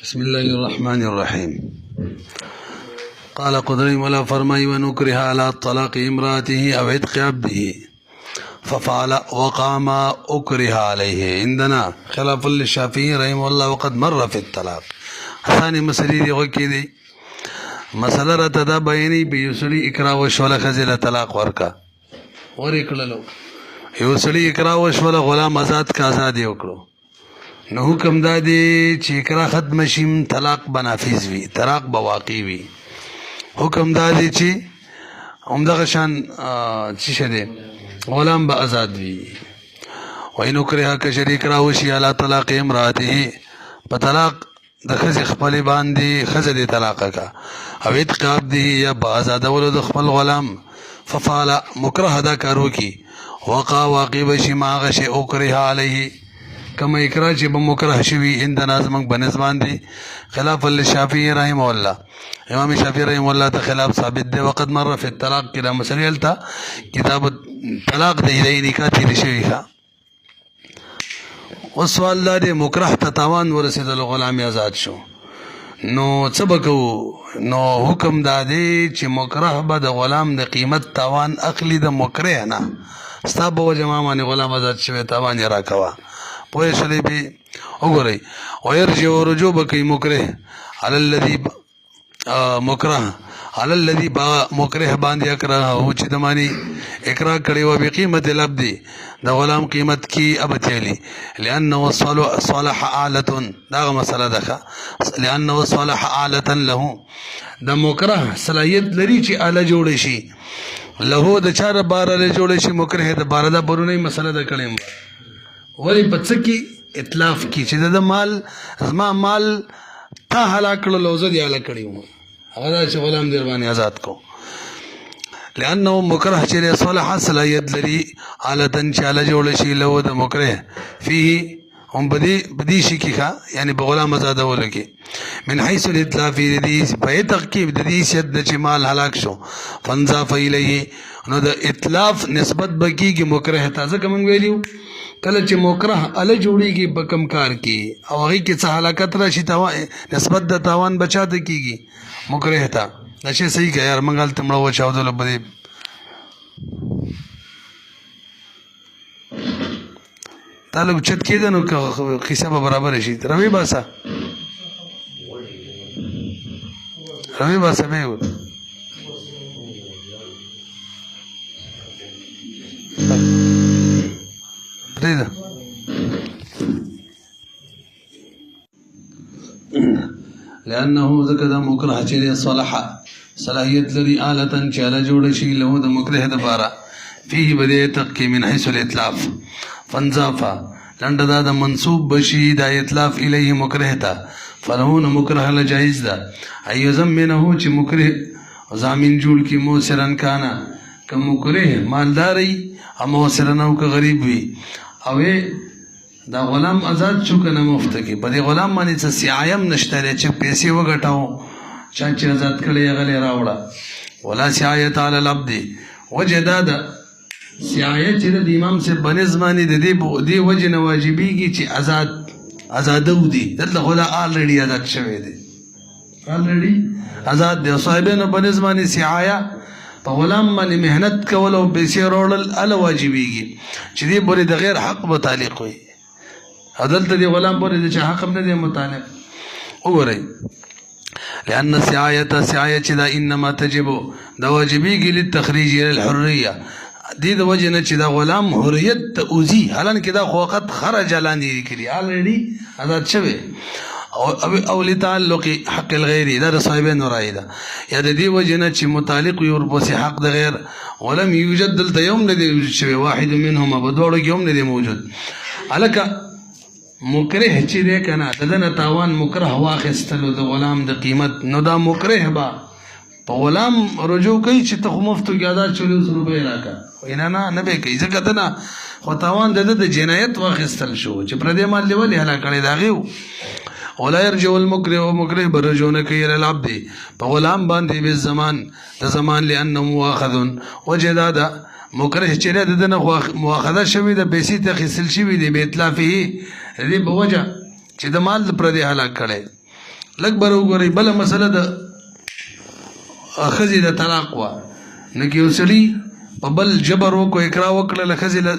بسم الله الرحمن الرحيم. قال قدري ولا فرمي ونكره على طلاق امرأته أو عتق عبده ففعل وقع ما أكره عليه عندنا خلاف للشافعي رحمه الله وقد مر في الطلاق. ثاني مسألة دي غوكي دي مسألة رتدا بيني بيسري إكراه وشولا خزيلة طلاق ورکا ورکللو یوسري إكراه وشولا غلام آزاد کا آزادی وکړو نو حکم دا دی چې اکراه ختم شي طلاق بنافذ وي طلاق بواقع وي. حکم دا دی چې همدغه شان چې شه غلام به آزاد وي. وإن أكره کشری اکراه وشي علی طلاق امراته په طلاق د ښځې خپلې باندې ښځه دې طلاقه کا او عتق عبده یا به آزادولو د خپل غلام ففعل مکره دا کار وکړي وقع واقع به شي ما هغه شی اکره علیه کما اکراه چې به مکره شوي عندنا زموږ بنس باندې خلاف للشافعي رحمه الله. امام شافعي رحمه الله ته خلاف ثابت دی. وقد مر في الطلاق کې دا مسلې هلته کتاب طلاق د نکاح تېرې شوي ښه. اوس سوال دا دی مکره ته تاوان ورسېدل غلام آزاد شو نو څه به کوو؟ نو حکم دا دی چې مکره به د غلام د قیمت تاوان اخلي د مکره نه. ستا په وجه ما باندې غلام آزاد شوی تاوان یې راکوه پوه شولې به وګورئ. ويرجع رجوع بکوي مکره علی الذي مکره علی الذي مکره باندې اکراه او چې د معنی اکراه کړی و بقیمت العبد د غلام قیمت کی ابتلی لانه صالح آلة دا مسله ده لانه صالح آلة له د مکره صلاحیت لري چې آله جوړ شي له د چار بار له جوړ شي مکره د بار د پرونی مسله ده کړم ولی پڅ کی اتلاف کی چې د مال زما مال تا هلاک کړلو زه دی هلاک کړیو هغه چې غلام در باندې آزاد کو لانه مکره چې صالح صلاحیت لري حالتن چې علی جوړ شي له د مکره فيه هم بدی شي کیخه یعنی په غلام آزاد ولکه من حيث الاتلاف دي په تقیب د دې شد د مال هلاک شو فنضاف الیه نو د اتلاف نسبت بکیږي مکره ته ځکه موږ ویلیو کله چې مکره ال جوړیږي په کم کار کې او هغه کې څه حلاکت راشي نسبت د تاوان بچاته کیږي مکره ته نشه صحیح که یار منګل تمړه و چاودل بده تعلق چت کېده نو قصه به برابر شي روي باسا به پریده لأنه ذكر مكره چې صلاح صلاحیت لري آلة چې علی جوړ شي له د مکره د بارا فيه بدی تقی من حيث الاتلاف فانضافا لنډه دا د منصوب بشي د اتلاف الیه مکره ته فلهون مکره له جایز ده ایو زمنه چې مکره ضامن جوړ کی موسرن کانا که مکره مالداري اما موسرن او که غریب وي او دا غلام آزاد شو کنه مفت کې په دې غلام باندې څه سیایم نشته چې پیسې وګټاو چا چې آزاد کړي هغه راوړه ولا سیایت علی العبد وجداد سیایت چې د امام سے بنظمانی د دې وجه نه واجبېږي چې آزاد ودی دلته خدا آلریډي آزاد شوی دی آلریډي آزاد دی صاحبانو بنظمانی سیایا په غلام باندې مهنت کول او پیسې راوړل ال واجبېږي چې دې پورې د غیر حق متعلق وي عدالت دي غلام پورې د حق نه دي متعلق وګورئ لأن سعاية چې دا انما تجب دا واجبېږي للتخريج الى الحريه دې د وجه نه چې دا غلام حریت ته اوزي حالان کې دا خو وخت خرج لاندې کړي آلریډي آزاد شوی او لتعلق حق الغير دا صاحبین رائے ده یا د دې وجه نه چې متعلق یو ورپسې حق د غیر ولم یوجد دلته یوم نه دی شوی واحد منهما بدوړو کې هم نه دی موجود الکه مکره چې دی کنه دنه تاوان مکره واخستلو د غلام د قیمت نو دا مکره با په غلام رجوع کوي چې ته مفتو کې ادا 40 روپے راکا نه به کوي ځکه ته نه خو تاوان د جنایت واخستل شو چې پر دې مال ولې هلا کړی دا غيو ولا يرجو المكره ومكره برجون كير العبد فغلام باندې به زمان د زمان لانه مؤاخذ وجداد مکره چې دنه مؤاخذه شوی د پیسې ته خسل شوی دی به اتلافه دې بوجه چې د مال د پردې هلاک کړی. لږ به وګورئ بله مسله د ښځې د طلاق وه. نو که یو سړي په بل جبر وکړو اکرا وکړله ښځې له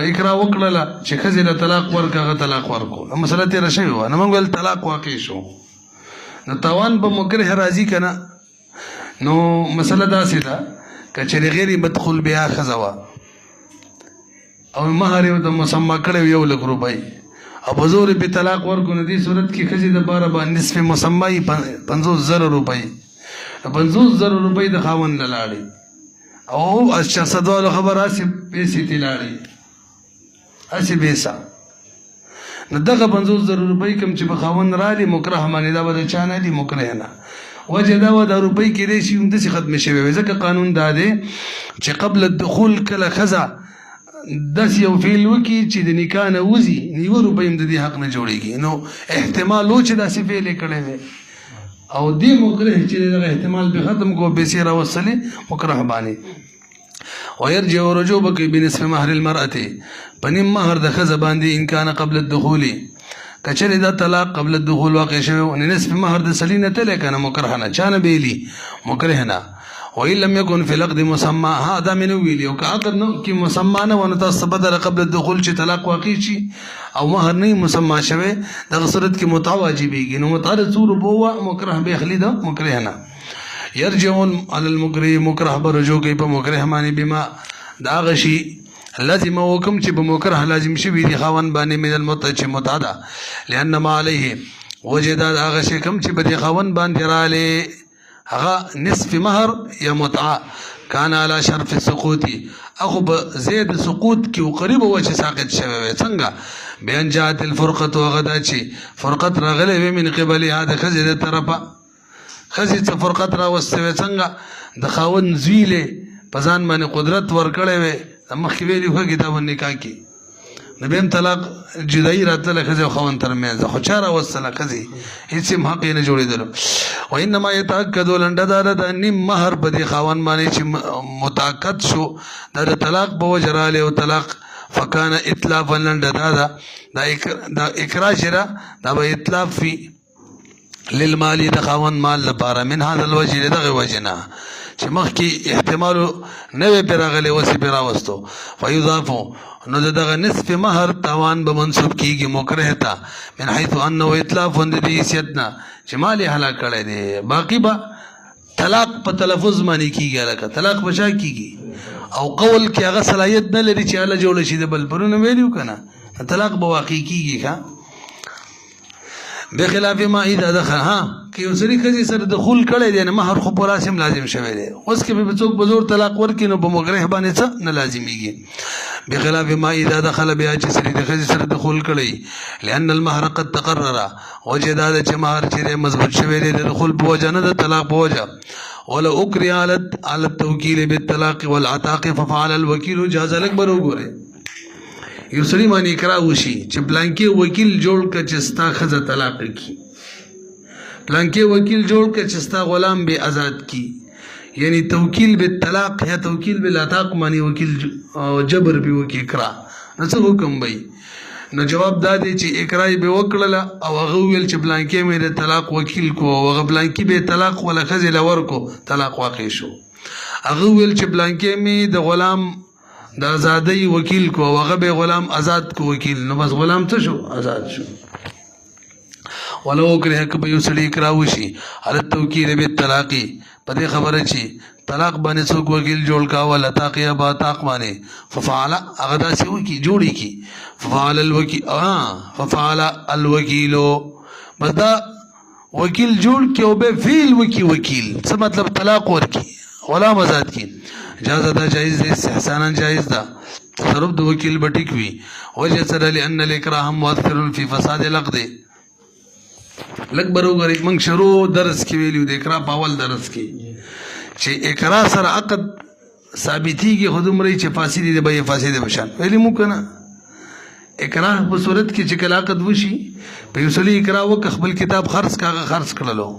اکرا وکړله چې ښځې له طلاق ورکړه هغه طلاق ورکړو. نو مسله تېره شوې وه. نو موږ ویل طلاق واقع شو. نو تاوان به مکره راځي که نه. نو مسله داسې ده که چېرې غیر مدخول بیا ښځه وه او مهر یې ورته مسما کړی 1,00,000 روپۍ او په زور یې طلاق ورکړو، نو دې صورت کې ښځې دپاره به نصف مسما یي 50,000 روپۍ. 50,000 روپۍ د خاوند له لاړې او شخصدوالو خبر هسې پیسې ترې لاړې هسې پیسه. نو دغه 50,000 روپۍ کوم چې به خاوند رالي مکره باندې دا به د چا نه دي مکره نه. وجه دا و دا روپۍ کېدای شي همداسې ختمې شوې وي. ځکه قانون دا دی چې قبل الدخول کله ښځه داسې یو فعل وکړي چې د نکاح نه وځي 1 روپۍ هم د دې حق نه جوړېږي. نو احتمال و چې داسې فعل یې کړی دی او دې مکره چې دغه احتمال به ختم کو پیسې راوستلې مکره باندې. ويرجع رجوع بکی بنصف مهر المرأة په نیم مهر د ښځه باندې ان کان قبل الدخول کچره دا طلاق قبل الدخول واقع شوی او نصف مهر د سلی نه تللی کنه مکره نه چا نه بیلی مکره نه. وإن لم يكن في العقد مسمى هذا من ویلی او که عقد نو کې مسمى نه ونه تاسو بدل قبل الدخول چې طلاق واقع شي او مهر نه مسمى شوی دغه صورت کې متع واجبېږي. نو متع د څو روپو مکره به اخلي ده مکره نه. يرجعون على المكره مکره به رجوع کوي په مکره باندې بما دا هغه شي لازم وکم چې په مکره لازم شوي دي خاوند باندې من المتع چې متع ده لأن ما عليه وجد هغه شي کوم چې په دې خاوند باندې رالی هغه نصف مهر یا متع کان على شرف السقوط اخو به زید سقوط کې او قریب و چې ساقط شوی وي. څنګه بیان جاءت الفرقه وغدا چې فرقت راغلی وي من قبل هذا ښځې د طرفه ښځې څه فرقت راوستې څنګه د خاوند زویلې په ځان باندې قدرت ورکړی وی مخکې ویلي خو کتاب النکاح کې نو بیا هم طلاق جدایي راتله ښځې او خاوند ترمنځ خو چا راوستله ښځې هېڅ هم حق یې نه جوړېدلو. وانما یتأکد لنډه دا ده د نیم مهر په دې خاوند باندې چې متأکد شو دا د طلاق په وجه رالی او طلاق فکان اطلافا لنډه دا ده دا اکرا چې ده دا به اطلاف وي للمالی د خاوند مال لپاره من هذا الوجه دغه وجه نه چې مخکې احتمال نوې پرې راغلی اوس یې پرې راوستو. فیضافو نو دغه نصف مهر تاوان به منصوب کېږي مکره ته من حیث انه اطلاف د دې حیثیت نه چې مال یې هلاک کړی دی. باقي به طلاق په تلفظ باندې کېږي لکه طلاق په چا کېږي او قول کې هغه صلاحیت نه لري چې هله جوړه شي د بل پرونه ویلي که نه طلاق به واقع کېږي ښه بخلاف ما اذا دخل. ها که یو سړي ښځې سره دخول کړی دی نو مهر خو په لاس هم لازم شوی دی. اوس که به څوک په زور طلاق ورکړي نو په مکره باندې څه نه لازمیږي. بخلاف ما اذا دخل بیا چې سړي د ښځې سره دخول کړی لأن المهر قد تقرر وجه دا ده چې مهر چې دی مضبوط شوی دی د دخول په وجه نه د طلاق په وجه. ولو اکره على التوکیل بالطلاق والعتاق ففعل الوکیل جاز الاکبر. وګورئ یو سړي باندې اکراه وشي چې پلانکې وکیل جوړ کړه چې ستا ښځه طلاق کړي پلانکې وکیل جوړ کړه چې ستا غلام به آزاد کړي یعنی توکیل بالطلاق یا توکیل بالعتاق باندې وکیل جبر به وکړي اکراه نو څه حکم به نو جواب دا دی چې اکراه به وکړله او هغه ویل چې پلانکې مې د طلاق وکیل کو او هغه پلانکې به طلاق ولا ښځې له ورکو طلاق واقع شو. هغه ویل چې پلانکې مې د غلام د آزادۍ وکیل کو هغه به غلام آزاد کو وکیل نو بس غلام څه شو آزاد شو. ولو کرے که به یو سړي اکراه وشي على التوکیل بالطلاق په دې خبره چې طلاق باندې څوک وکیل جوړ کا ولا طاق یا با طاق باندې ففعل هغه داسې وکي جوړي کی ففعل الوکیل بس دا وکیل جوړ کې او به فعل وکي وکیل څه مطلب طلاق ورکی غلام آزاد کی جاز دا جائز دی استحسانا جائز دا تصرف د وکیل به ټیک وي وجه سره لأن الاکراه مؤثر فی فساد العقد. لږ به وګورئ موږ شروع درس کې ویلي د اکراه په اول درس کې چې اکراه سره عقد ثابتېږي خو دومره چې فاسدې دی به یې فاسدې به شان ویلي موږ که نه اکراه په صورت کې چې کله عقد وشي په یو سړي اکراه وکړه خپل کتاب خرڅ که هغه خرڅ کړلو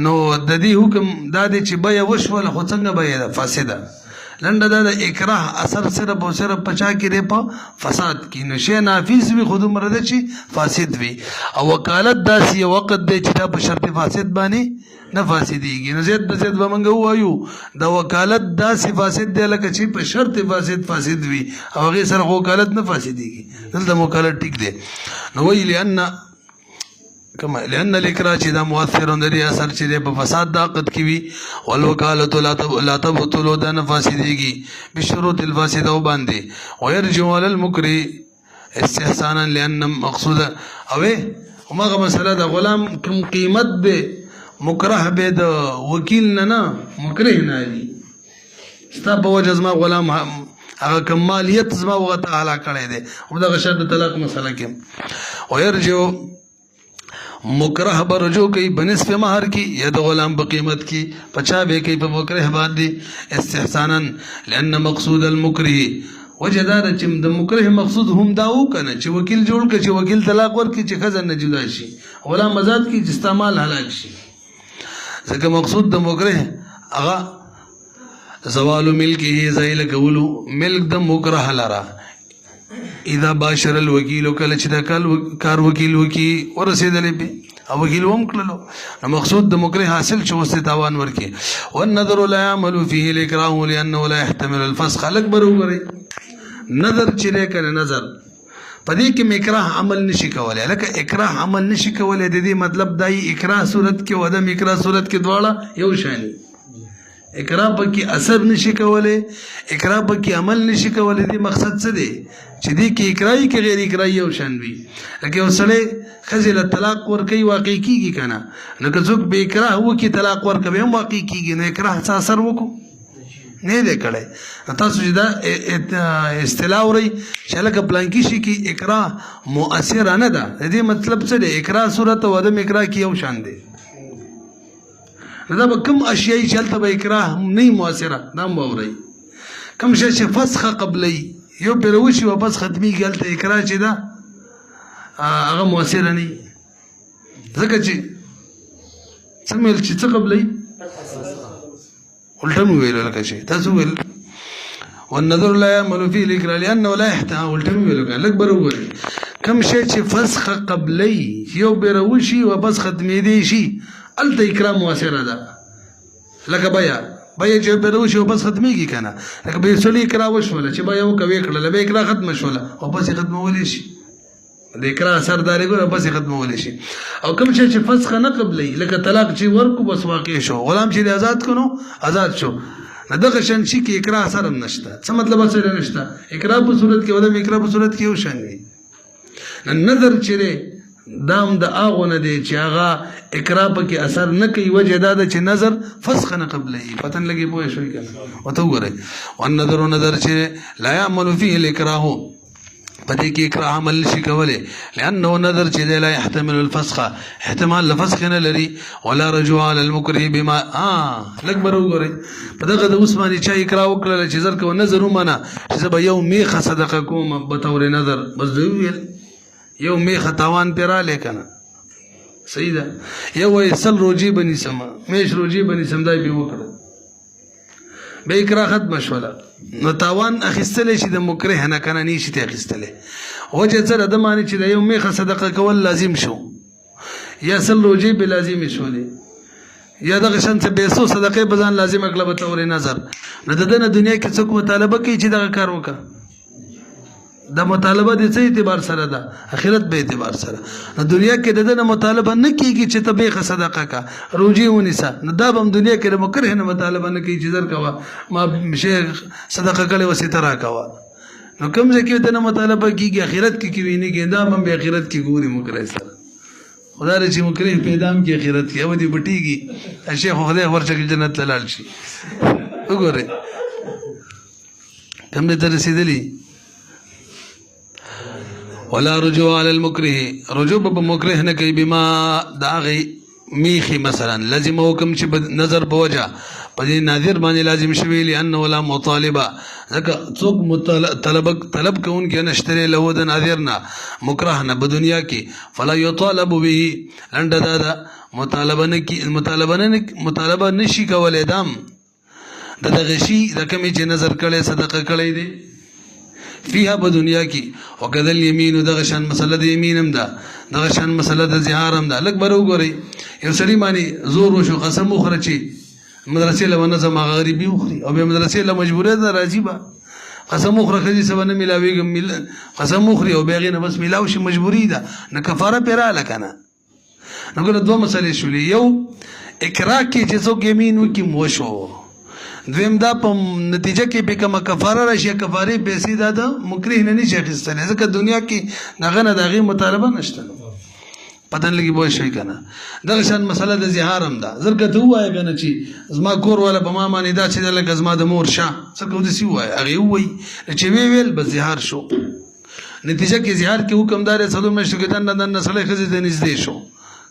نو د دې حکم دا دی چې بیه وشوله خو څنګه بیه ده فاسده لنډه دا د اکراه اثر صرف او صرف پچا کې دی په فساد کې نو شی نافذ وي خود مرده چې فاسد وي او وکالت داسې یو وخت دی چې دا په شرط فاسد باندې نه فاسدېږي نو زید به زید به موږ ووایو د وکالت داسې فاسد دی لکه چې په شرط فاسد وي او هغې سره وکالت نه فاسدېږي دلته وکالت ټیک دی نو وایي لأن الإكراه چې دا مؤثر لري اثر چې دی په فساد د عقد کې وي والوکالة لا تبطل دا نه فاسدېږي بشروط الفاسده باندې ويرجع على المكره استحسانا لأن مقصود او همغه مسله د غلام کوم قیمت به مکره به د وکیل نه مکره نه دی ستا په وجه زما غلام هغه کوم مالیت زما وغه تعالی کړی دی همدغه شرط د طلاق مسله کې ويرجع مکره برجو کوي بنصف مہر کی یا د غلام په قیمت کې پچا به کوي په مکره باندې استحسانا لأن مقصود المکره وجدار چې د مکره مقصود هم داو کنه چې وکیل جوړ کړي چې وکیل طلاق ورکړي چې خزن نه جدا شي غلام مزاد کی چې استعمال هلاک شي ځکه مقصود د مکره هغه زوال ملکه زایل کولو ملک د مکره لرا اذا باشر الوکیل کله چې د کار وکیل وکي ورسېدلې به او وکیل هم کړلو مقصود د مکره حاصل چې وسته تاوان ورکي والنظر لا يعمل فيه الاكراه لانه لا يحتمل الفسخ خلق بروغري نظر چې کنه نظر پدې کې اکراه عمل نشي کولای لکه اکراه عمل نشي کولای د دې مطلب دای اکراه صورت کې و د اکراه صورت کې دواړه یو شان اکراه پکې اثر نشي کولای اکراه پکې عمل نشي کولای دې مقصد څه دی چې دې کې اکراهي کې غیر اکراهي یو شان وي لکه وسړی خزل طلاق ورکوي واقع کیږي کنه نو که څوک به اکراه وکي طلاق ورکوي هم واقع کیږي نو اکراه څه اثر وکړو نه دی کړی تاسو چې دا اصطلاح اورئ چې لکه پلانکی شي کې اکراه مؤثر نه ده د دې مطلب څه دی اکراه صورت او عدم اکراه کې یو شان دی دا به کوم اشیاء چې هلته به اکراه نه مؤثره دا هم اورئ کوم شی چې فسخه قبلی یو پرې وشي واپس ختمیږي هلته اکراه چې ده هغه مؤثره نه ځکه چې څه ویل چې څه قبلی الټه مې ویل لکه شي تاسو ویل والنظر لا يعمل فيه الاكراه لانه لا يحتمل الټه مې ویل لکه بروبر کوم شی چې فسخه قبلی یو پرې وشي واپس ختمېدی شي هلته اکراه مؤثره ده لکه بیا چې به شو بس ختمېږي کنه لکه به سړی اکراه وشوله چې به یو کوي کړل به اکراه ختم شوله او بس ختمولی شي د اکراه اثرداري ګره بس ختمولی شي او کوم شي چې فسخ نه قبلي لکه طلاق چې ورکو بس واقع شو غلام چې آزاد کونو آزاد شو نه دغه شان شي کې اکراه اثر هم نشته څه مطلب اثر نشته اکراه په صورت کې ودم اکراه په صورت کې یو شان وي نظر چې دام د اغه نه دی چې هغه اکراه پکې اثر نه کوي وجه دا چې نظر فسخ نه قبلي پتن لګي پوه شوي کنه وته وګورئ والنظر نظر چې لا يعمل فيه الاكراه پدې کې اکراه عمل شي کوله لانه نظر چې لا يحتمل الفسخ احتمال لفسخ نه لري ولا رجوع على المكره بما لګ برو وګورئ په دغه د عثماني چا اکراه وکړل چې زر کو نظر ومنه چې زه به یو میخه صدقه کوم به تور نظر بس دوی ویل یو میخه تاوان پیراله کنه صحیح ده یو وای سل روجي بني سم میش روجي بني سم دای به وکړه به اکراه ختم شوله نو تاوان اخیستل شي د مکره نه کنه نشي ته اخیستل وجه سره د معنی چې د یو میخه صدقه کول لازم شو یا سل روجي به لازم شولې یا دغه شان څه بیسو صدقه بزان لازم کړه به تور نظر نه د دنیا کې څوک مطالبه کوي چې دغه کار وکړه دا مطالبه د څه اعتبار سره ده اخرت به اعتبار سره نو دنیا کې د دې مطالبه نه کیږي چې ته به صدقه کا روجي ونیسه نو دا هم دنیا کې د مکره نه مطالبه نه کوي چې زر کوا ما شیخ صدقه کړي وسې ترا کوا نو کوم ځکه د نه مطالبه کیږي اخرت کې کوي نه کې دا هم به اخرت کې ګوري مکره سره خدای دې چې مکره پیدا هم کې اخرت کې او دې پټيږي شیخ خدای ورچې جنت لاله شي وګوره کوم دې تر رسیدلی ولا رجوع على المكره رجوع بمكره نه کوي بما داغي میخي مثلا لازم حکم چې نظر بوجه په ناظر باندې لازم شوی لانه ولا مطالبه ځکه څوک طلب کوون کې نشتري له د ناظر نه مکره نه په دنیا کې فلا يطالب به لنډه دا مطالبه نشي کولای دام د دغه شي د کومې چې نظر کړی صدقه کړی دی فيها په دنیا کې او کذل الیمین دغه شان مسله د یمین هم ده دغه شان مسله د زهار هم ده. لږ به وګورئ یو سړي باندې زور وشو قسم وخوره چې مدرسې له ونظم هغه غریبي وخوري او بیا مدرسې له مجبوریت نه راځي به قسم وخوره ښځې څه به نه میلاوېږم قسم وخوري او بیا هغې نه بس میلاو شي مجبوري ده نه کفاره پرې راغله که نه. نو ګوره دوه مسلې شولې یو اقرا کې چې څوک یمین وکړي وشو دویم دا په نتیجه کې به کومه کفاره راشي کفارې پیسې دا د مکره نه نشي اخیستلی ځکه دنیا کې دغه نه د هغې مطالبه نشته پته نه لګي پوه شئ که نه. دغه شان مسله د زهار هم ده زر که ته ووایې که نه چې زما کور والا په ما باندې داسې ده لکه زما د مور شاه څه که داسې ووایې هغې ووایي چې ویې ویل بس زهار شو نتیجه کې زهار کې حکم دار یې څلور میاشتو کې دننه دننه سړی ښځې ته نږدې شو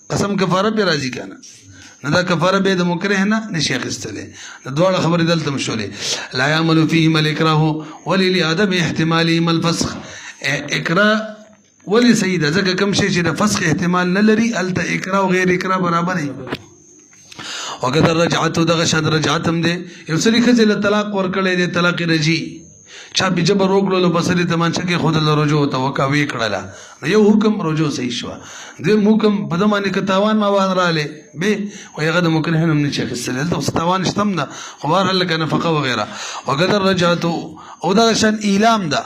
قسم کفاره پرې راځي که نه نه دا کفاره به د مکره نه نشي اخیستلی د دواړه خبرې دلته هم شولې لا یعمل فیهما الاکراه ولې لعدم احتمالهما الفسخ اکراه ولې صحیح ده ځکه کوم شی چې د فسخ احتمال نه لري هلته اکراه او غیر اکراه برابر وي. وکذا الرجعة دغه شان رجعت هم دی یو سړي ښځې له طلاق ورکړی دی طلاق رجعي چا په جبر وکړلو بصرې تمانچه کې ښودله رجوع ته وکا ویې کړله نو یو حکم رجوع صحیح شوه دویم حکم په ده باندې که تاوان ماوان رالی بې وایي هغه د مکره هم نشي اخیستلی دلته اوس تاوان شته هم ده خو بهرحال لکه نفقه وغیره. وکذا الرجعة او دغه شان ایلام ده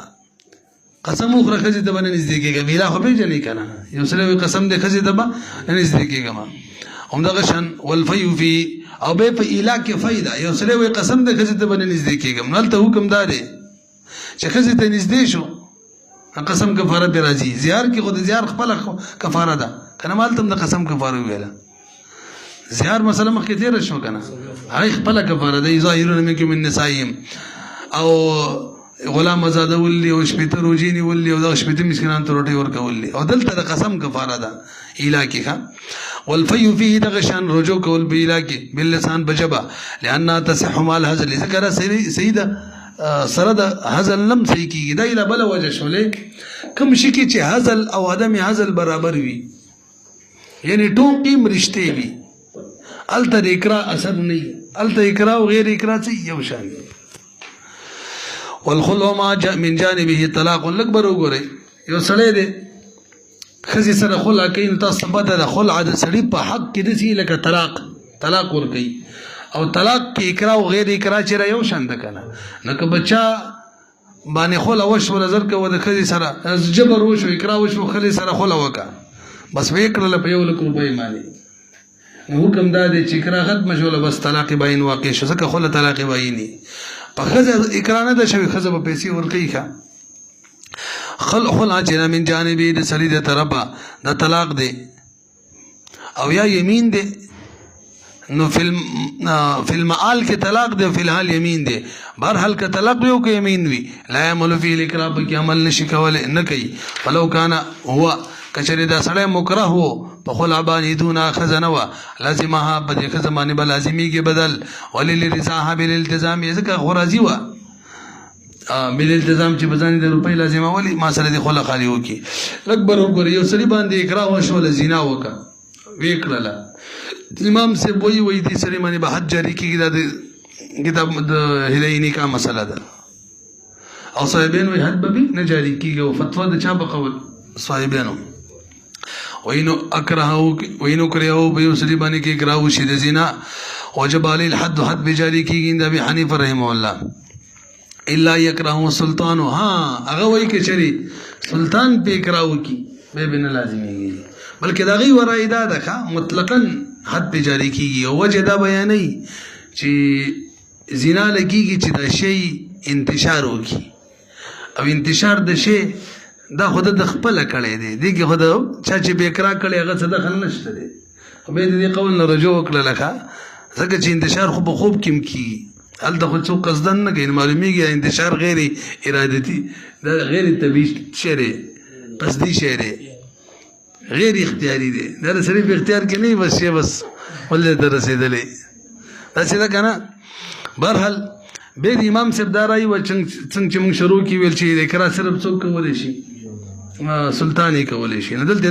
قسم وخوره ښځې ته به نه نږدې کېږم ایلا خو پېژنې که نه یو سړی وایي قسم دی ښځې ته به نه نږدې کېږم همدغه شان والفی فی او بیا په ایلا کې فی ده یو سړی وایي قسم دی ښځې ته به نه نږدې کېږم نو هلته حکم دا دی چې ښځې ته نږدې شو قسم کفاره پرې راځي زیار کې خو د زیار خپله کفاره ده که نه مالته هم د قسم کفاره وویله زیار مسله مخکې تېره شو که نه هغې خپله کفاره ده یظاهرون منکم من نسائهم او غلام آزادول دي او شپېته روژې نیول دي او دغه شپېته مسکینانو ته روټۍ ورکول دي او دلته د قسم کفاره ده ایلا کې ښه والفی فیه دغه شان رجوع کول په ایلا کې باللسان په ژبه لأنها تصح مع الهزل ځکه دا صحیح ده سره د هزل نم صحیح کېږي دا ایله بله وجه شولې کوم شي کې چې هزل او عدم هزل برابر وي یعنې ټوکې رشتې وي هلته د اکراه اثر نه وي هلته اکراه او غیر اکراه څه یو شان وي. والخلع ما من جانبه طلاق لږ به وګورئ یو سړی دی ښځې سره خلع کوي نو تاسو ته پته ده خلع د سړي په حق کې داسې لکه طلاق ورکوي او طلاق کې اکراه او غیر اکراه چېرې یو شان ده که نه نو که بچا باندې خلع وشوه نظر کوه د ښځې سره جبر وشو اکراه وشو ښځې سره خلع وکړه بس ویې کړله په 1 لک روپۍ باندې نو حکم دا دی چې اکراه ختمه شوله بس طلاق باین واقع شو ځکه خلع طلاق بایني په ښځه اکراه نه ده شوې ښځه به پیسې ورکوي ښه خلع چې من جانبې د سړي د طرفه د طلاق دی او یا یمین دی نو فی المعال کې طلاق دی فی الحال یمین دی بهرحال که طلاق وي او که یمین وي لا یعمل فی الاکراه پکې عمل نشي کولی نه کوي فلو کان هو کچرې دا سړی مکره و په خلع باندې دون ښځه نه وه لازمها په دې ښځه باندې به لازمیږي بدل ولې لرضاها بالالتزام یې ځکه خو راضي وه بالالتزام چې به ځان د روپۍ لازمولي ما سره دې خلع خالي وکړي. لږ به وګورئ یو سړي باندې اکراه وشوله زنا وکړه ویې کړله امام صاحب وایي دې سړي باندې به حد جاري کېږي دا د کتاب د هدایي نکاح مسله ده او صاحبین وایي حد به نه جاري کېږي او فتوا د چا به قول صاحبینو وینو کرهو په یو سړي باندې کې اکراه وشي د زنا وجب علیه الحد حد به جاري کېږي د ابي حنیفه رحمه الله الا یکرهو سلطانو هغه وایي که چېرې سلطان پې اکراه وکړي بیا به نه لازمیږي بلکې د هغې ورایې دا ده ښه مطلقا حد پې جاري کېږي او وجه دا بیانوي چې زنا لګېږي چې دا شی انتشار وکړي او انتشار د شی دا خو د خپله کړی دی دې کې خو د چا چې بې اکراه کړی هغه څه دخل نشته دی خو بیا د دې قول نه رجوع وکړله ښه ځکه چې انتشار خو په خوب کې هم کېږي هلته خو څوک قصدن نه کوي معلومیږي انتشار غیر ارادتي دا غیر طبیعي شی دی قصدي شی دی غیر اختیاري دی دا د سړي په اختیار کې نه بس شی بس ولې ته رسېدلی داسې ده که نه بهرحال بیا د امام صاحب دا رایي وه څنګه چې موږ شروع کې ویل چې د اکراه صرف څوک کولی شي سلطانی کولی شي. نو دلته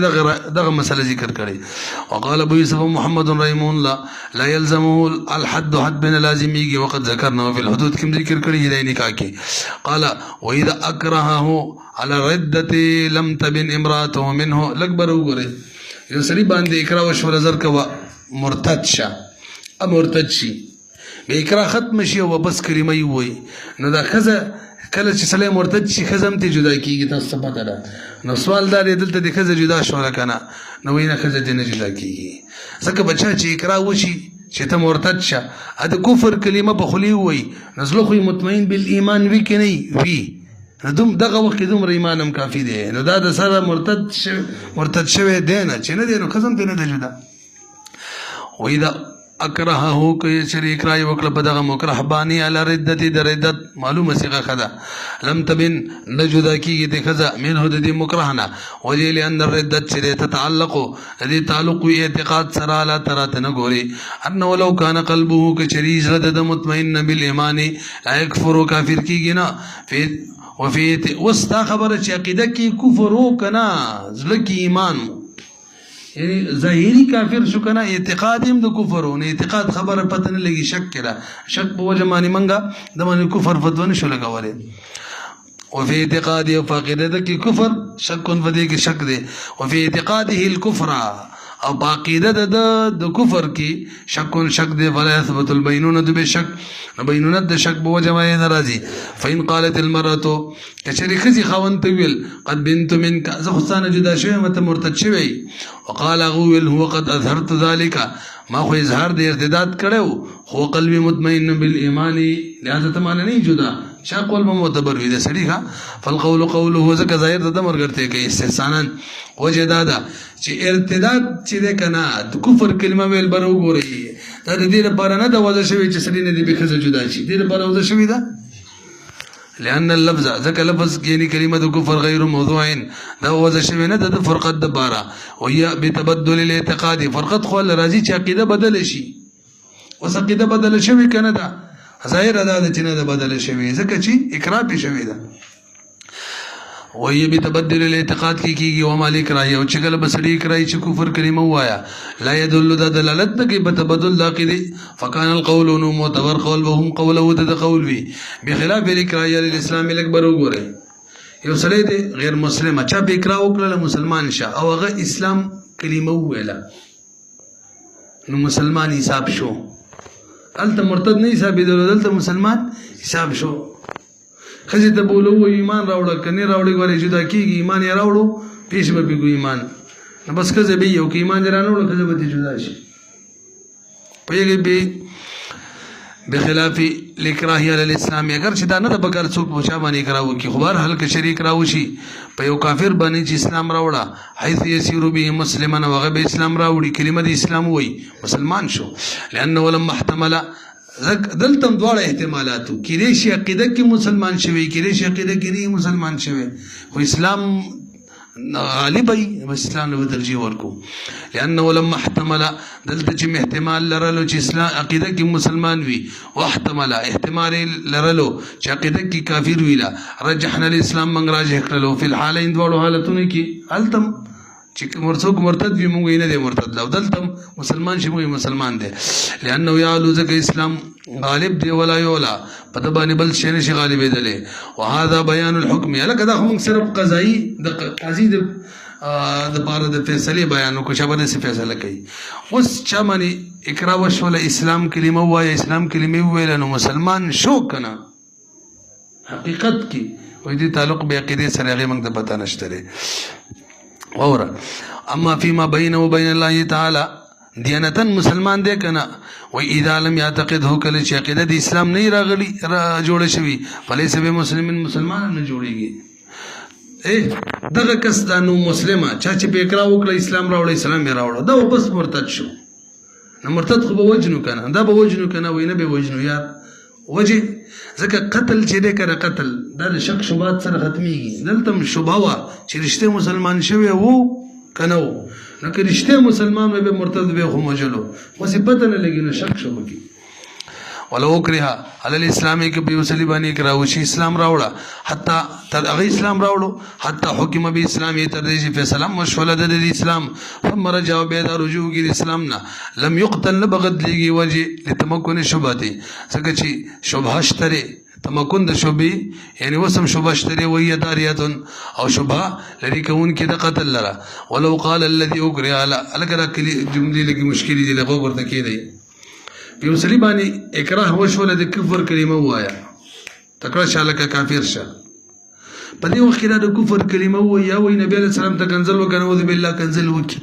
دغه مسله ذکر کړي. وقال ابو يوسف محمد رحمه الله لا يلزمه الحد حد بن لازميږي وقت ذكرنا في الحدود کوم ذکر کړي هدايه نکاح کې. قال واذا اكرهه على رده لم تبن امراته منه لکبر وګره یو سړي باندې اکراه وشو نظر کوا مرتد شه مرتد شي به اکراه ختم شي او بس کلمه وي نو دا خزه کله چې سړی مرتد شي خزم ته جدا کیږي تاسو پته ده. نو سوال دا دی دلته د خزه جدا شو کنه نو وینه خزه دې نه جدا کیږي ځکه بچا چې اکراه وشي چې ته مرتد شه ا د کفر کلمه په خلی وي نزله خو مطمئن بالایمان وی کني وی دوم دغه وخت دومره ایمان هم کافی دی. نو دا د سره مرتد شوی دی نه چې نه دی نو خزم ته نه دی جدا. واذا اکرهه کوي شریک راي وکړه په دغه مکرح باندې علی ردت د ردت معلومه صيغه خدا لم تبن نجدا کیږي د خزا منه د مکرهنا وجه لان الردت چې تتعلق د تعلق اعتقاد سره لا تراتن غوري ان ولو کان قلبه کچریز رد مطمئن بالایمان لا يكفر کافر کیږي نه وفي وستا خبره چې عقیده کې کفر وکنا ځلکی ایمان یعنی ظاهری کافر شو کنه اعتقاد هم د کفر او اعتقاد خبره پته نه لګي شک کړه شک په وجه باندې منګه د باندې کفر فتوا نه شو لګولې. وفي اعتقاد او فقیده کې کفر شک فدې کې شک دی وفي اعتقاده الكفر او باقیده د کفر کې شک دی فلا يثبت البينونه بشک بينونه د شک په وجه باندې ناراضي. فإن قالت المرأة کچری خزي خاون تویل قد بنت منك زخصانه جدا شوی مت مرتد شوی وقال غويل هو قد اظهرت ذلك ما خو اظهار د ارتداد کړو خو قلبي مطمئن بالایمان لہذا تمانه نه جدا شا قول معتبر وي د سړي ها فالقول قوله زکه ظاهر د مرګرته کوي استحسانا وجه دادا چې ارتداد چې ده کنه د کفر کلمه ویل برو ګوري دا د دې لپاره نه د وځ شوی چې سړي نه دی به خزه جدا شي د لپاره وځ شوی ده لأن اللفظ ذکر لفظ یعنی کلمه د کفر غیر موضوع دا وځ شوی نه د فرقت د بارا وهي بتبدل الاعتقاد فرقت خو راځي چې عقیده بدل شي اوس عقیده بدل شوی کنه دا ظاهر ادا د چې نه بدل شوی ځکه چې اقرار به شوی ده وهي بتبدل الاعتقاد کیږي او مالک راي او چې کله بسړي کرای چې کفر کلمه وایا لا يدل د دلالت نه کې بتبدل د عقیده فكان القول نو معتبر قول وهم قوله د قول وی بخلاف الاقرار للاسلام الاکبر وګوره یو سړی دی غیر مسلم چا به اقرار وکړه مسلمان شه او هغه اسلام کلمه ویله نو مسلمان حساب شو الته مرتد نه حساب دی دلته مسلمان حساب شو خزي ته بولو ایمان راوړه کني راوړي غوړي جدا کیږي ایمان یې راوړو پیش به بيګو ایمان نو بس کزه به یو کې ایمان درانه وړه کزه به جدا شي پېږي به بخلاف الاکراه علی الاسلام اگر چې دا نه د بګر څوک پوښا باندې کراو کی خبر حل کې شریک راو شي په یو کافر باندې چې اسلام راوړه حيث يسير به مسلمان وغه به اسلام راوړي کلمه د اسلام وای مسلمان شو لانه ولما احتمل دلتم دواړه احتمالاتو کېدې شي عقیده کې مسلمان شوی کېدې شي عقیده کې نه مسلمان شوی خو اسلام غالب ای اسلام له ترجیح ورکو لانه لما احتمل دلته چې احتمال لرلو چې اسلام عقیده کې مسلمان وي واحتمل احتمال لرلو چې عقیده کې کافر وي لا رجحنا الاسلام من راجح کړلو په الحالین دواړو حالتونو کې التم چې مرڅوک مرتد وي مونږ نه دی مرتد لو دلته مسلمان شي مونږ مسلمان دي لانه یعلو ځکه اسلام غالب دی ولا یولا پته باندې بل شي نشي غالب دی وهذا بیان الحكم لکه دا هم صرف قضایی د قاضي د بار د فیصله بیان کو شابه د فیصله کوي اوس چا باندې اقرا وشول اسلام کلمه وای اسلام کلمه ویل نو مسلمان شو کنه حقیقت کې وې دي تعلق به عقیده سره هغه موږ ته پتا نشته اور اما فيما بينه وبين الله تعالى ديانتن مسلمان دی کنه و اذا لم يعتقده کله چې عقیده د اسلام نه راغلی جوړ شوی فلیس به مسلمان نه جوړیږي دغه کس د نو مسلمه چې په اقرا وکړه اسلام راوړ اسلام یې راوړ دا بس مرتد شو نو مرتد خو به وجنو کنه دا به وجنو کنه وینه به وجنو یار وجه ځکه قتل چې دې کړه قتل دا شک شوبات سره ختميږي دلته شوباوا چې رښتیا مسلمان شوی وو کنه نو که رښتیا مسلمان به مرتد به خو مجلو خو څه پته نه لګي نو شک شوب کی ولو اکرها علی الاسلام کې په وسلی باندې کرا وشي اسلام راوړه حتی تر هغه اسلام راوړو حتی حکم به اسلام تر دې چې فیصله مشوله د اسلام ثم رجع به دا رجوع کې اسلام نه لم يقتل بغد لګي وجه لتمكن شبهه څنګه چې شبهه شتره تمکن د شبهه یعنی وسم شبهه شتره وهي داریه او شبهه لري کون کې د قتل لره ولو قال الذي اكره على الګره جملې لګي مشکل دي لغو ورته کې دی په وسلی باندې اکراه وشول د کفر کلمه وایا تکړه شاله کافر شه په دې وخت کې د کفر کلمه وایا وای نبی عليه السلام ته کنزل وکنه وذ بالله کنزل وکي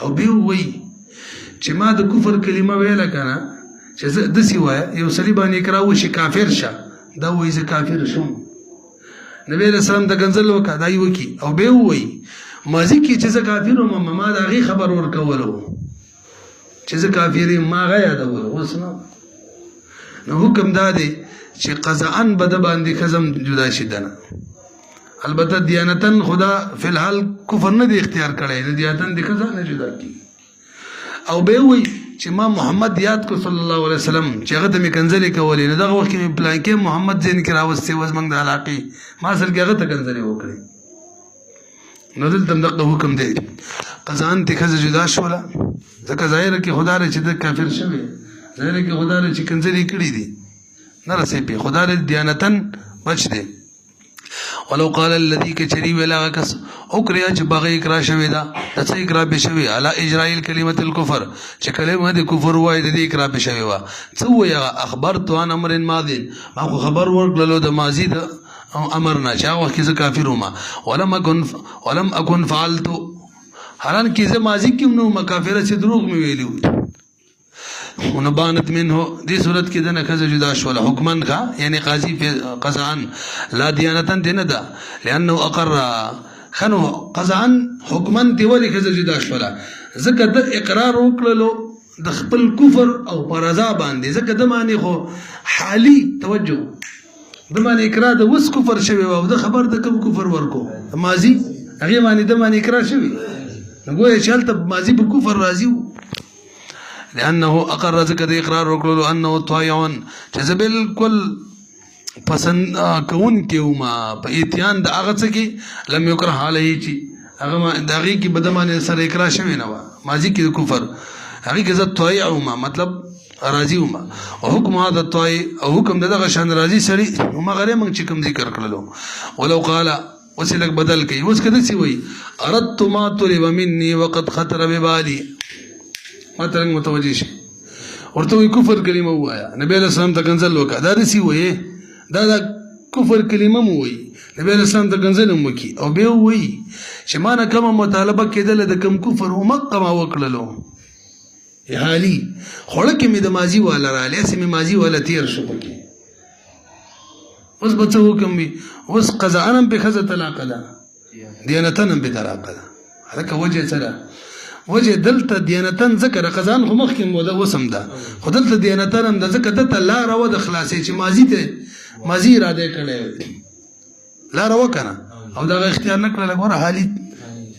او به وای چې ما د کفر کلمه ویل کنه چې د سی وایا یو سلی باندې اکراه وشي کافر شه دا وای زه کافر شوم نبی عليه السلام ته کنزل وکړه دای وکي او به وای مازی کې چې زه کافر وم ما دا غي خبر ورکولو چې زه کافر ما غیا دا اوس نو حکم دا دی چې قضاءن بد باندې خزم جدا شي دنه البته دیانتن خدا فی الحال کفر نه دی اختیار کړی نه دیانتن د خزا نه جدا کی او به وی چې ما محمد یاد کو صلی الله علیه وسلم چې هغه د کنځلې کولې نه دغه وخت کې پلان کې محمد زین کې راوستي وزمنګ د علاقې ما سر کې هغه ته کنځلې وکړي نو دلته دغه حکم دی قضاءن ته خزا جدا شوله ځکه ظاهر کې خدا رې چې د کافر شوی ظاهر کې خدا رې چې کنځلې کړې دي نه رسې په خدا رې دیانتن بچ دی ولو قال الذي كشري ولا كس اكره چې باغې اقرا شوی دا د څه اقرا به شوی على اجراء الكلمه الكفر چې کلمه د کفر وای د اقرا به شوی وا څه ویا اخبرت عن امر ماض ما خبر ورکړلو د ماضی د امرنا چې هغه کې کافر وما ولم اكن فعلت حالان کې زه ماضی کې نو مکافره چې دروغ مې ویلو ونبانت منه دي صورت کې دنه خزه جدا شول حکمن کا یعنی قاضي قضاء لا دیانتن دینه ده لانه اقر خنو قضاء حکمن دی ولي خزه جدا شول زکه د اقرار وکړلو د خپل کفر او پرزا باندې زکه د معنی خو حالي توجه د معنی اقرار د وس کفر شوی او د خبر د کوم کفر ورکو ماضي هغه معنی د معنی اقرار شوی نګوي چلته ماضي په کفر راضي لانه اقر ذکر اقرار وکړو انه طایعون چې بالکل پسند کون کېوما په اتیان د هغه څه کې لم یکره علیه چې هغه دغه کې بدمانه سره اقرار شوی نه و ماضی کې کفر هغه کې ذات طایعوما مطلب راضی وما او حکم هذا طای او حکم دغه شان راضی سړي وما غره موږ چې کوم ذکر کړلو ولو قال وسلک بدل کوي اوس کده سی وای اردت ما طلب مني وقد خطر ببالي مثلا متوجه شي ورته کفر کلمه وایا نبی له سلام ته کنزل وکړه دا سی وای دا کفر کلمه مو وای نبی له سلام ته کنزل مو کی او به وای چې ما نه کوم مطالبه کېدل د کوم کفر او مکه ما وکړلو حالي خوړه کې مې د ماضي والا را لې سمې ماضي والا تیر شو پکې اوس به څه حکم وي اوس قضاء ان به خزه طلاق ده دیانتن به طلاق ده هغه وجه سره وجه دلته دیانتن ذکر قضاء خو مخکې موده وسم ده خو دلته دیانتن هم د ذکر ته لا رو د خلاصې چې ماضي ته ماضي اراده کړي لا رو کنه او دا اختیار نه کړل غوړه حالي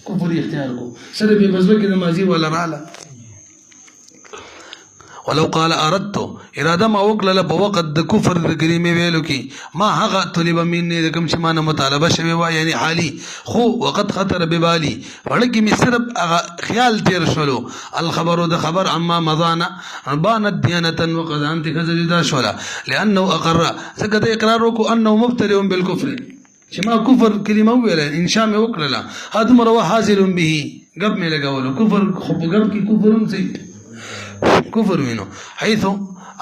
کفر اختیار کو سره به مزبه کې د ماضي ولا رااله ولو قال اردت اراده ما وکړه په وخت د کفر د کلمې ویلو کې ما هغه طلب مني د کوم چې ما نه مطالبه شوی و یعنی حالي خو وقت خطر ببالي ولکه می صرف خیال تیر شلو الخبر د خبر اما مضانا بانت ديانه وقد انت كذا شولا لانه اقر سكت اقراره انه مبتدئ بالكفر چې ما کفر کلمه ویله انشاء مې وکړه هذا مروا حاضر به غب مې لګاولو کفر خو په غب کې کفرون سي کفر وینو حيث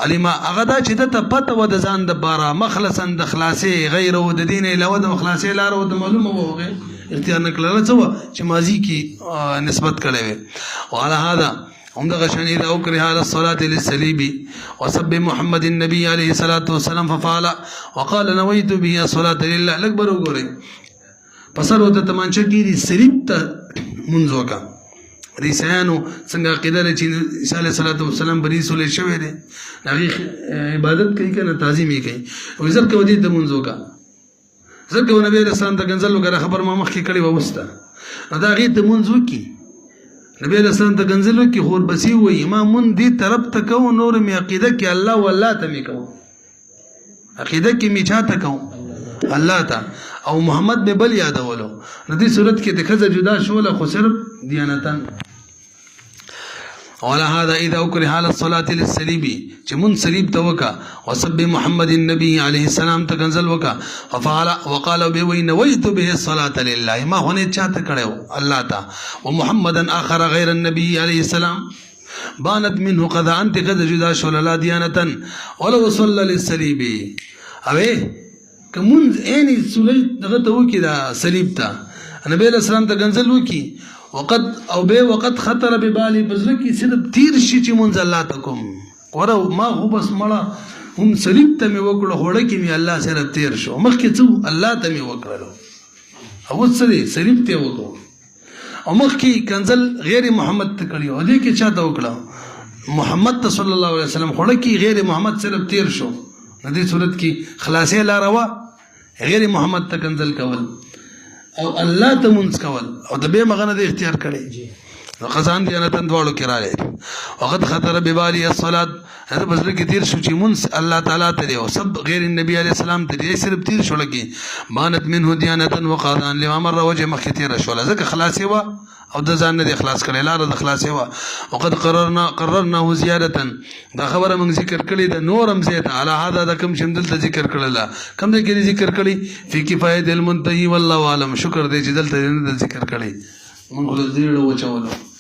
علم اغدا چې د پته و د ځان د بارا مخلصا د خلاصي غیر و د دین علاوه د خلاصي لار و د معلومه وغه اختیار نکړل څه چې ماضی کې نسبت کړي وي وعلى هذا هم د غشن اذا اكره على الصلاه للصليب وسب محمد النبي عليه الصلاه والسلام ففعل وقال نويت به الصلاه لله اكبر وګورئ پسر د تمانچه کې صلیب ته منځ وکړه ریسانو څنګه عقیده لري چې عیسی علیه السلام بری رسول شوی دی هغه عبادت کوي کنه تعظیم یې کوي او ځکه کې ودی د منځو کا ځکه نبی رسول الله د کنزل وګړه خبر ما مخکې کړي وسته دا غي د منځو کې نبی علیہ السلام ته کنځلو کې خور بسی وای ما مون دې طرف ته کو نور می عقیده کې الله والله ته می کو عقیده کې می چاته کو الله ته او محمد به بل یادولو نو دې صورت کې د خزه جدا شول خو صرف دیانتن ولا هذا اذا اكره على الصلاه للصليب چې مون صلیب توکا وسب محمد النبي عليه السلام ته کنزل وکا وقال به وين نويت به الصلاه لله ما هونه چاته کړو الله تا ومحمدا اخر غير النبي عليه السلام بانت منه قد انت قد جدا شول لا ديانه ولو صلى للصليب اوه کوم اني صلیب دغه ته وکي دا صلیب ته نبی علیہ السلام ته کنزل وکي وقت خطر ببالي بزرکی صرف تیر شي چې مونږ الله تکم ورو ما هو بس مړه هم صلیب ته مې وکړو هوړه کې مې الله سره تیر شو مخکې څو الله ته مې وکړلو او څه صلیب ته وکړو او مخکې کنزل غیر محمد ته کړی او دې کې چا ته وکړو محمد صلی الله علیه وسلم هوړه کې غیر محمد سره تیر شو د دې صورت کې خلاصې لاروا غیر محمد ته کنزل کول او الله ته منځ کول او د به مغنه د اختیار کړي نو خزان دی نه تندوالو کړه وقت خطر ببالي الصلاه هغه بزر کې تیر شو چې منځ الله تعالی ته دی او سب غیر النبي عليه السلام ته دی صرف تیر شو لګي مانت منه دیانه وقاضا لما مر وجه مخ تیر شو ځکه خلاصي وا او د ځان نه اخلاص کړي لار د خلاصي وا وقد قررنا زياده دا خبره موږ ذکر کړي د نورم زیات علی هذا د کوم شمدل ته ذکر کړل کوم د کې ذکر کړي فی کفایت المنتهی والله عالم شکر دې چې دلته ذکر کړي موږ له دې وچولو